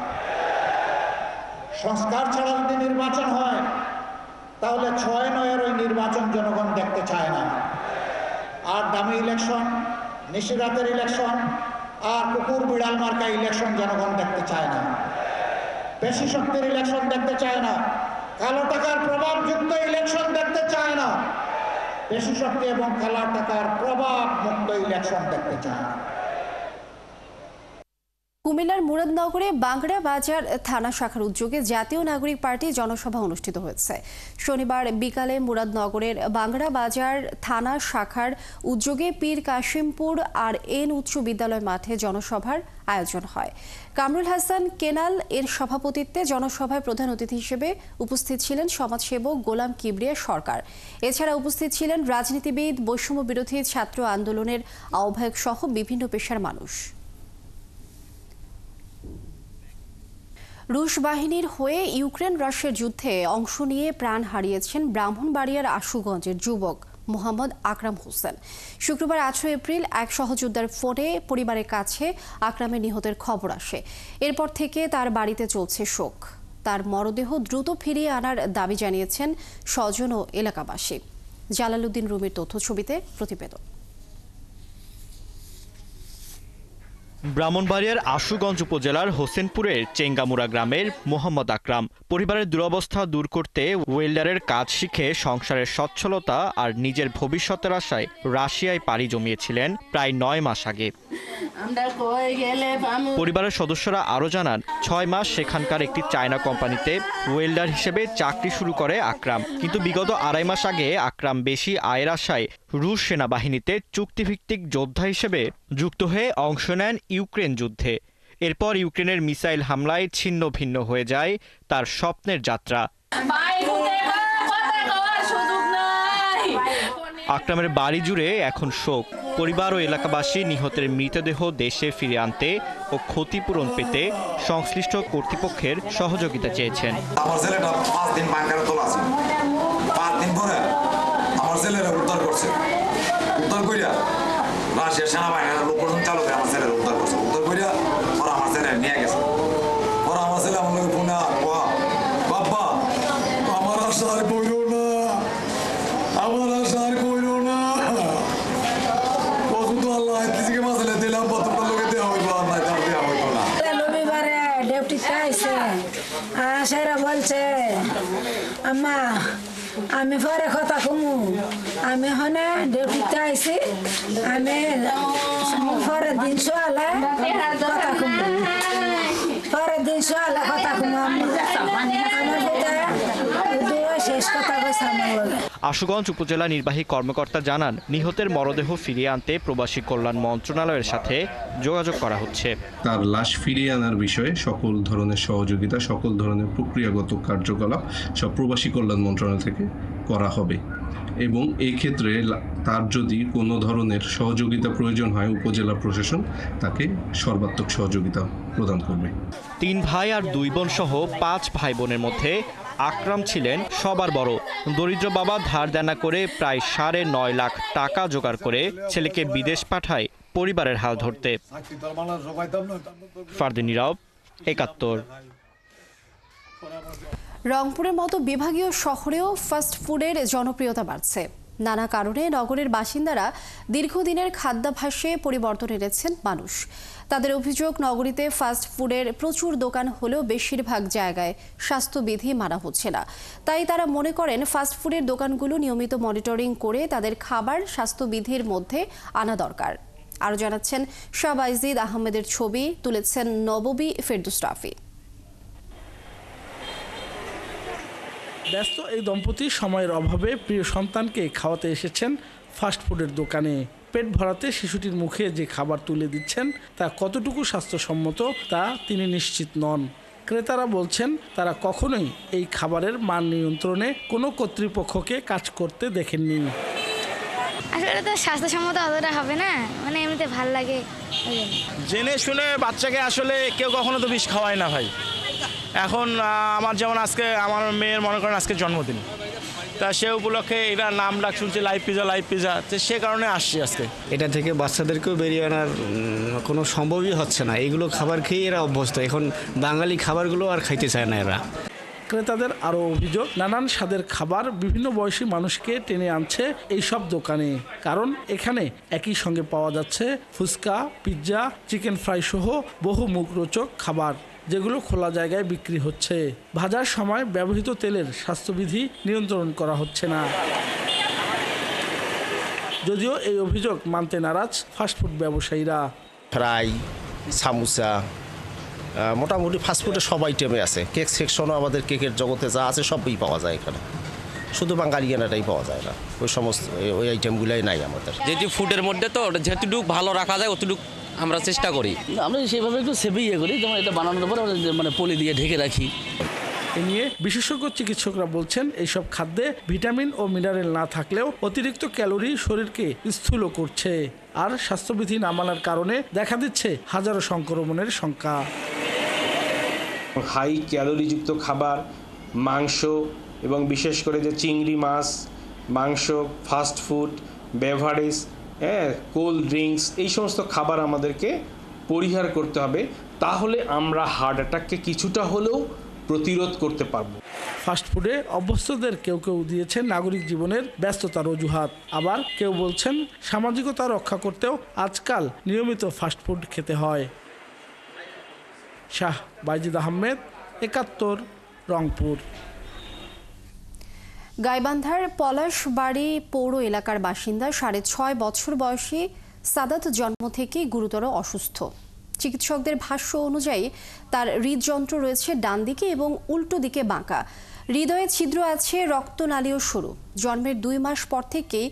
সংস্কার ছাড়া যদি নির্বাচন হয়, তাহলে 6-9 ওই নির্বাচন জনগণ দেখতে চায় না। আর দামি ইলেকশন, নিশিরাতের ইলেকশন আর কুকুর বিড়াল মার্কা ইলেকশন জনগণ দেখতে চায় না। বেশি শক্তির ইলেকশন দেখতে চায় না। কালো টাকার প্রভাবযুক্ত ইলেকশন দেখতে চায় না। বেশি শক্তি এবং কালো টাকার প্রভাব মুক্ত ইলেকশন দেখতে চায় না। কুমিল্লার মুরাদনগরে বাংড়া বাজার থানা শাখার উদ্যোগে জাতীয় নাগরিক পার্টি জনসভা অনুষ্ঠিত হয়েছে। শনিবার বিকালে মুরাদনগরের বাংড়া বাজার থানা শাখার উদ্যোগে পীর কাশিমপুর আর এন উচ্চ বিদ্যালয় মাঠে জনসভার আয়োজন হয়। কামরুল হাসান কেনাল এর সভাপতিত্বে জনসভায় প্রধান অতিথি হিসেবে উপস্থিত ছিলেন সমাজসেবক গোলাম কিবরিয়া সরকার। এছাড়া উপস্থিত ছিলেন রাজনীতিবিদ, বৈষম্য বিরোধী ছাত্র আন্দোলনের আহ্বায়ক সহ বিভিন্ন পেশার মানুষ। রুশ বাহিনীর হয়ে ইউক্রেন রাশিয়ার যুদ্ধে অংশ নিয়ে প্রাণ হারিয়েছেন ব্রাহ্মণবাড়িয়ার আশুগঞ্জের যুবক মোহাম্মদ আকরাম হোসেন। শুক্রবার 18 এপ্রিল এক সহযোদ্ধার ফোনে পরিবারের কাছে আকরামের নিহতের খবর আসে। এরপর থেকে তার বাড়িতে চলছে শোক। তার মরদেহ দ্রুত ফিরিয়ে আনার দাবি জানিয়েছেন স্বজন ও এলাকাবাসী। জালালউদ্দিন রুমির তথ্য ছবিতে প্রতিবেদন। ব্রাহ্মণবাড়িয়ার আশুগঞ্জ উপজেলার হোসেনপুরের চেঙ্গামুড়া গ্রামের মোহাম্মদ আকরাম পরিবারের দুরবস্থা দূর করতে ওয়েল্ডারের কাজ শিখে সংসারের সচ্ছলতা আর নিজের ভবিষ্যতের আশায় রাশিয়ায় পাড়ি জমিয়েছিলেন প্রায় 9 মাস আগে। পরিবারের সদস্যরা আরও জানান 6 মাস সেখানকার একটি চায়না কোম্পানিতে ওয়েল্ডার হিসেবে চাকরি শুরু করে আকরাম, কিন্তু বিগত 2.5 মাস আগে আকরাম বেশি আয়ের আশায় রুশ সেনাবাহিনীতে চুক্তিভিত্তিক যোদ্ধা হিসেবে যুক্ত হয়ে অংশ নেন ইউক্রেন যুদ্ধে। এরপর ইউক্রেনের মিসাইল হামলায় ছিন্ন ভিন্ন হয়ে যায় তার স্বপ্নের যাত্রা। আকরামের বাড়ি জুড়ে এখন শোক। পরিবার ও এলাকাবাসী নিহতের মৃতদেহ দেশে ফিরে আনতে ও ক্ষতিপূরণ পেতে সংশ্লিষ্ট কর্তৃপক্ষের সহযোগিতা চেয়েছেন। আমার ছেলেটা 5 দিন বাংকারে তোলা আছে, 5 দিন পরে আমার ছেলেরা উদ্ধার করছে, উদ্ধার করিয়া রাশিয়ার সেনাবাহিনীর লোক পর্যন্ত চালু করে আমার ছেলেরা উদ্ধার করছে, উদ্ধার করিয়া ওরা আমার ছেলে নিয়ে গেছে। ওরা আমার ছেলে আমার লোক ফোনে বাবা আমার আশা আর কইল না, আমার আশা আর কইল না, কত তো আল্লাহ থেকে মাসলে দিলাম পত্রটা লোকে দেওয়া হইল আর নাই তার দেওয়া হইল না। রবিবারে ডিউটি চাইছে সেরা বলছে আম্মা আমি পরে কথা কমু, আমি হনে ডিউটি চাইছি, আমি পরের দিন সোয়ালে কথা কমু, পরের দিন সোয়ালে কথা কমু। আমার শেষ কথা কইছে আমার। আশুগঞ্জ উপজেলা নির্বাহী কর্মকর্তা জানান, নিহতের মরদেহ ফিরিয়ে আনতে প্রবাসী কল্যাণ মন্ত্রণালয়ের সাথে যোগাযোগ করা হচ্ছে। তার লাশ ফিরিয়ে আনার বিষয়ে সকল ধরনের সহযোগিতা, সকল ধরনের প্রক্রিয়াগত কার্যকলাপ সব প্রবাসী কল্যাণ মন্ত্রণালয় থেকে করা হবে এবং এই ক্ষেত্রে তার যদি কোনো ধরনের সহযোগিতা প্রয়োজন হয় উপজেলা প্রশাসন তাকে সর্বাত্মক সহযোগিতা প্রদান করবে। 3 ভাই আর 2 বোন সহ 5 ভাই বোনের মধ্যে আকরাম ছিলেন সবার বড়। দরিদ্র বাবা ধার দেনা করে প্রায় 9.5 লাখ টাকা জোগাড় করে ছেলেকে বিদেশ পাঠায় পরিবারের হাল ধরতে। ফারদিন নীরব, 71। রংপুরের মতো বিভাগীয় শহরেও ফাস্ট ফুডের জনপ্রিয়তা বাড়ছে। নানা কারণে নগরের বাসিন্দারা দীর্ঘদিনের খাদ্যাভ্যাসে পরিবর্তন এনেছেন মানুষ। তাদের অভিযোগ, নগরীতে ফাস্ট ফুডের প্রচুর দোকান হলেও বেশিরভাগ জায়গায় স্বাস্থ্যবিধি মানা হচ্ছে না। তাই তারা মনে করেন ফাস্ট ফুডের দোকানগুলো নিয়মিত মনিটরিং করে তাদের খাবার স্বাস্থ্যবিধির মধ্যে আনা দরকার। আরও জানাচ্ছেন শাহবাইজিদ আহমেদের ছবি তুলেছেন নববী ফেরদৌস রাফি। ব্যস্ত এই দম্পতি সময়ের অভাবে প্রিয় সন্তানকে খাওয়াতে এসেছেন ফাস্টফুডের দোকানে। পেট ভরাতে শিশুটির মুখে যে খাবার তুলে দিচ্ছেন তা কতটুকু স্বাস্থ্যসম্মত তা তিনি নিশ্চিত নন। ক্রেতারা বলছেন তারা কখনোই এই খাবারের মান নিয়ন্ত্রণে কোনো কর্তৃপক্ষকে কাজ করতে দেখেননি। আসলে তো স্বাস্থ্যসম্মত অতটা হবে না, মানে এমনিতে ভাল লাগে। জেনে শুনে বাচ্চাকে আসলে কেউ কখনো তো বিষ খাওয়ায় না ভাই। এখন আমার যেমন আজকে আমার মেয়ের মনে করেন আজকে জন্মদিন, তা সে উপলক্ষে এটা নাম ডাক শুনছি লাইভ পিজা, তো সে কারণে আসছি আজকে। এটা থেকে বাচ্চাদেরকেও বেরিয়ে আনার কোনো সম্ভবই হচ্ছে না। এগুলো খাবার খেয়ে এরা অভ্যস্ত, এখন বাঙালি খাবারগুলো আর খাইতে চায় না এরা। ক্রেতাদের আরও অভিযোগ, নানান স্বাদের খাবার বিভিন্ন বয়সী মানুষকে টেনে আনছে এইসব দোকানে। কারণ এখানে একই সঙ্গে পাওয়া যাচ্ছে ফুচকা, পিৎজা, চিকেন ফ্রাই সহ বহু মুখরোচক খাবার, যেগুলো খোলা জায়গায় বিক্রি হচ্ছে। ভাজার সময় ব্যবহৃত তেলের স্বাস্থ্যবিধি নিয়ন্ত্রণ করা হচ্ছে না। যদিও এই অভিযোগ মানতে নারাজ ফাস্টফুড ব্যবসায়ীরা। ফ্রাই, সামোসা, মোটামুটি ফাস্টফুডের সব আইটেমে আছে। কেক সেকশনও আমাদের কেকের জগতে যা আছে সবই পাওয়া যায় এখানে, শুধু বাঙালিয়ানাটাই পাওয়া যায় না। ওই সমস্ত ওই আইটেমগুলোই নাই আমাদের। যেহেতু ফুডের মধ্যে তো যেটুকু ভালো রাখা যায় অতটুকু আমরা চেষ্টা করি। আমরা সেভাবে একটু সেভে করি, যেমন এটা বানানোর পর মানে পলি দিয়ে ঢেকে রাখি। এ নিয়ে বিশেষজ্ঞ চিকিৎসকরা বলছেন এইসব খাদ্যে ভিটামিন ও মিনারেল না থাকলেও অতিরিক্ত ক্যালোরি শরীরকে স্থূল করছে, আর স্বাস্থ্যবিধি না মানার কারণে দেখা দিচ্ছে হাজারো সংক্রমণের শঙ্কা। হাই ক্যালোরিযুক্ত খাবার, মাংস এবং বিশেষ করে যে চিংড়ি মাছ, মাংস, fast food, beverage, cold drinks, এই সমস্ত খাবার আমাদেরকে পরিহার করতে হবে। তাহলে আমরা হার্ট অ্যাটাককে কিছুটা হলেও প্রতিরোধ করতে পারব। ফাস্টফুডে অভ্যস্তদের কেউ কেউ দিয়েছেন নাগরিক জীবনের ব্যস্ততার অজুহাত, আবার কেউ বলছেন সামাজিকতা রক্ষা করতেও আজকাল নিয়মিত ফাস্টফুড খেতে হয়। শাহ বাইজিদ আহমেদ, ৭১, রংপুর। গাইবান্ধার পলাশবাড়ি পৌর এলাকার বাসিন্দা ৬.৫ বছর বয়সী সাদাত জন্ম থেকেই গুরুতর অসুস্থ। চিকিৎসকদের ভাষ্য অনুযায়ী তার হৃদযন্ত্র রয়েছে ডান দিকে এবং উল্টো দিকে বাঁকা। হৃদয়ে ছিদ্র আছে, রক্তনালীও সরু। জন্মের ২ মাস পর থেকেই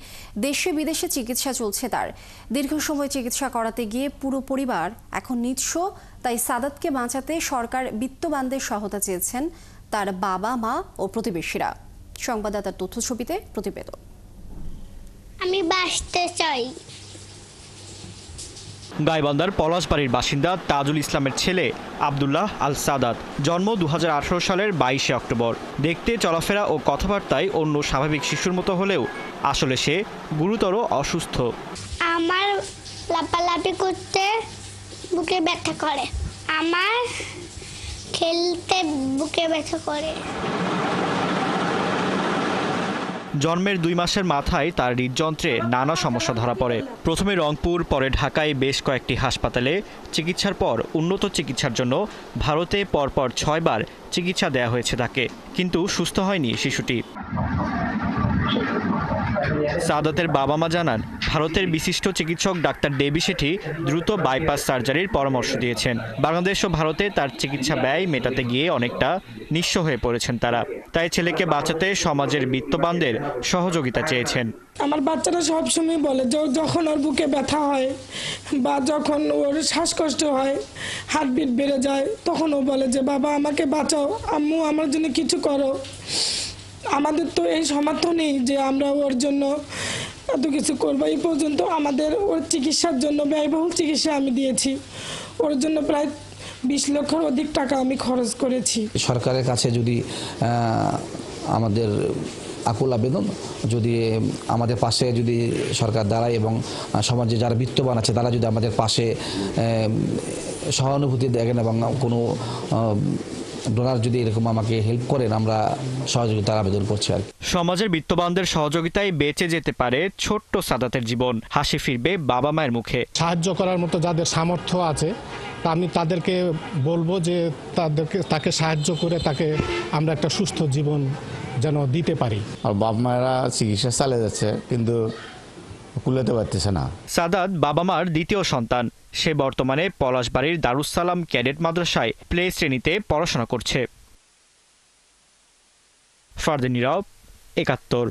দেশে বিদেশে চিকিৎসা চলছে তার। দীর্ঘ সময় চিকিৎসা করাতে গিয়ে পুরো পরিবার এখন নিঃস্ব। তাই সাদাতকে বাঁচাতে সরকার বিত্তবানদের সহায়তা চেয়েছেন তার বাবা, মা ও প্রতিবেশীরা। সংবাদদাতার তথ্যছবিতে প্রতিবেদন। আমি বাঁচতে চাই। গাইবান্ধার পলাশবাড়ির বাসিন্দা তাজুল ইসলামের ছেলে আব্দুল্লাহ আল সাদাত। জন্ম ২০১৮ সালের ২২ অক্টোবর। দেখতে, চলাফেরা ও কথাবার্তায় অন্য স্বাভাবিক শিশুর মতো হলেও আসলে সে গুরুতর অসুস্থ। আমার লাপালাপি করতে বুকে ব্যথা করে, আমার খেলতে বুকে ব্যথা করে। জন্মের ২ মাসের মাথায় তার হৃদযন্ত্রে নানা সমস্যা ধরা পড়ে। প্রথমে রংপুর, পরে ঢাকায় বেশ কয়েকটি হাসপাতালে চিকিৎসার পর উন্নত চিকিৎসার জন্য ভারতে পরপর ৬ বার চিকিৎসা দেয়া হয়েছে তাকে, কিন্তু সুস্থ হয়নি শিশুটি। সাদাতের বাবা মা জানান, ভারতের বিশিষ্ট চিকিৎসক ডাক্তার দেবী শেঠি দ্রুত বাইপাস সার্জারির পরামর্শ দিয়েছেন। বাংলাদেশ ও ভারতে তার চিকিৎসা ব্যয় মেটাতে গিয়ে অনেকটা নিঃস্ব হয়ে পড়েছেন তারা। তাই ছেলেকে বাঁচাতে সমাজের বিত্তবানদের সহযোগিতা চেয়েছেন। আমার বাচ্চারা সবসময় বলে যখন ওর বুকে ব্যথা হয় বা যখন ওর শ্বাসকষ্ট হয়, হার্টবিট বেড়ে যায়, তখন ও বলে যে বাবা আমাকে বাঁচাও, আম্মু আমার জন্য কিছু করো। আমাদের তো এই সামর্থ্য নেই যে আমরা ওর জন্য এত কিছু করবো। এই পর্যন্ত আমাদের ওর চিকিৎসার জন্য ব্যয়বহুল চিকিৎসা আমি দিয়েছি। ওর জন্য প্রায় ২০ লক্ষের অধিক টাকা আমি খরচ করেছি। সরকারের কাছে যদি আমাদের আকুল আবেদন, যদি আমাদের পাশে যদি সরকার দাঁড়ায় এবং সমাজে যারা বিত্তবান আছে তারা যদি আমাদের পাশে সহানুভূতি দেখেন এবং কোনো ডোনার যদি এরকম আমাকে হেল্প করেন, আমরা সহযোগিতার আবেদন করছি। আর সমাজের বিত্তবানদের সহযোগিতায় বেঁচে যেতে পারে ছোট্ট সাদাতের জীবন। হাসি ফিরবে বাবা মায়ের মুখে। সাহায্য করার মতো যাদের সামর্থ্য আছে আমি তাদেরকে বলবো যে তাকে সাহায্য করে তাকে আমরা একটা সুস্থ জীবন যেন দিতে পারি। আর বাবা মায়েরা চিকিৎসা চালিয়ে যাচ্ছে কিন্তু কুলাতে পারতেছে না। সাদাত বাবা মার দ্বিতীয় সন্তান। সে বর্তমানে পলাশবাড়ির দারুস সালাম ক্যাডেট মাদ্রাসায় প্লে শ্রেণীতে পড়াশোনা করছে। ফারদিন নীরব, ৭১।